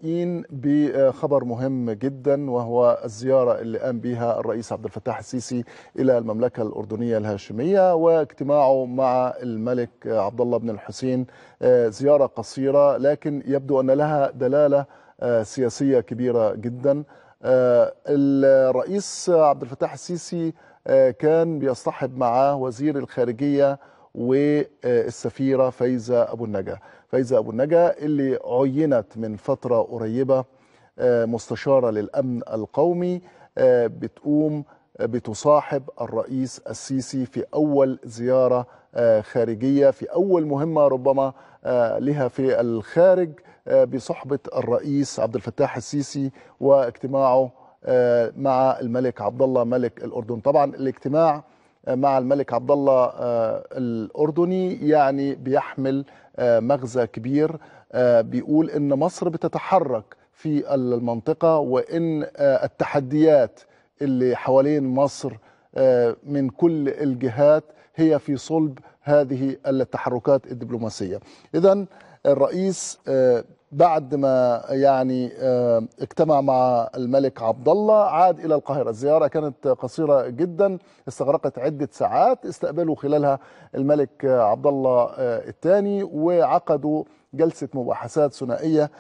بادئين بخبر مهم جدا، وهو الزيارة اللي قام بها الرئيس عبد الفتاح السيسي إلى المملكة الأردنية الهاشمية واجتماعه مع الملك عبد الله بن الحسين. زيارة قصيرة لكن يبدو أن لها دلالة سياسية كبيرة جدا. الرئيس عبد الفتاح السيسي كان بيصطحب معاه وزير الخارجية والسفيرة فايزة أبو النجا. فايزة أبو النجا اللي عينت من فترة قريبة مستشارة للأمن القومي، بتصاحب الرئيس السيسي في أول زيارة خارجية، في أول مهمة ربما لها في الخارج، بصحبة الرئيس عبد الفتاح السيسي واجتماعه مع الملك عبد الله ملك الأردن. طبعا الاجتماع مع الملك عبد الله الأردني يعني بيحمل مغزى كبير، بيقول إن مصر بتتحرك في المنطقة، وإن التحديات اللي حوالين مصر من كل الجهات هي في صلب هذه التحركات الدبلوماسية. إذن الرئيس بعد ما يعني اجتمع مع الملك عبد الله عاد إلى القاهرة. الزيارة كانت قصيرة جدا، استغرقت عدة ساعات، استقبلوا خلالها الملك عبد الله الثاني وعقدوا جلسة مباحثات ثنائية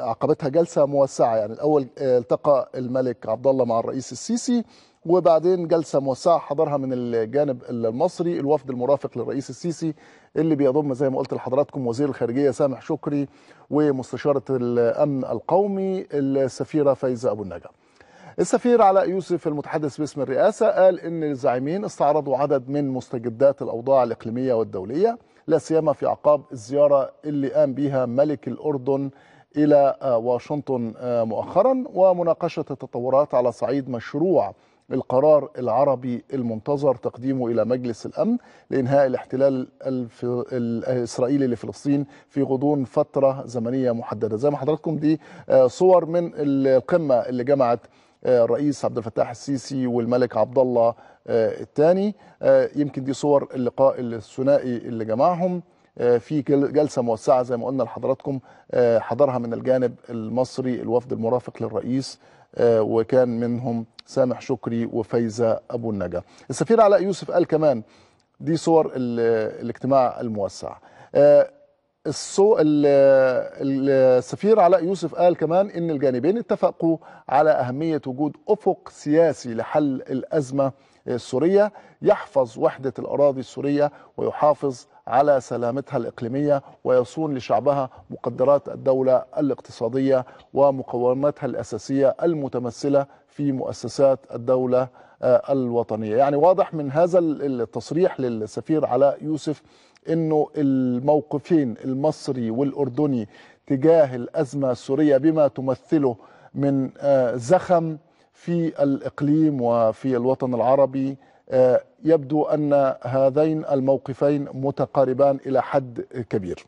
عقبتها جلسة موسعة. يعني الأول التقى الملك عبد الله مع الرئيس السيسي، وبعدين جلسة موسعة حضرها من الجانب المصري الوفد المرافق للرئيس السيسي، اللي بيضم زي ما قلت لحضراتكم وزير الخارجية سامح شكري ومستشارة الأمن القومي السفيرة فايزة أبو النجا. السفير علاء يوسف المتحدث باسم الرئاسة قال إن الزعيمين استعرضوا عدد من مستجدات الأوضاع الإقليمية والدولية، لا سيما في أعقاب الزيارة اللي قام بها ملك الأردن إلى واشنطن مؤخرا، ومناقشة التطورات على صعيد مشروع القرار العربي المنتظر تقديمه إلى مجلس الأمن لإنهاء الاحتلال الإسرائيلي لفلسطين في غضون فترة زمنية محددة. زي ما حضراتكم دي صور من القمة اللي جمعت الرئيس عبد الفتاح السيسي والملك عبد الله الثاني. يمكن دي صور اللقاء الثنائي اللي جمعهم في جلسة موسعة زي ما قلنا لحضراتكم، حضرها من الجانب المصري الوفد المرافق للرئيس، وكان منهم سامح شكري وفايزة أبو النجا. السفير علاء يوسف قال كمان دي صور الاجتماع الموسع. السفير علاء يوسف قال كمان إن الجانبين اتفقوا على أهمية وجود أفق سياسي لحل الأزمة السورية يحفظ وحدة الأراضي السورية ويحافظ على سلامتها الإقليمية ويصون لشعبها مقدرات الدولة الاقتصادية ومقوماتها الأساسية المتمثلة في مؤسسات الدولة الوطنية. يعني واضح من هذا التصريح للسفير علاء يوسف انه الموقفين المصري والاردني تجاه الازمه السوريه بما تمثله من زخم في الاقليم وفي الوطن العربي، يبدو ان هذين الموقفين متقاربان الى حد كبير.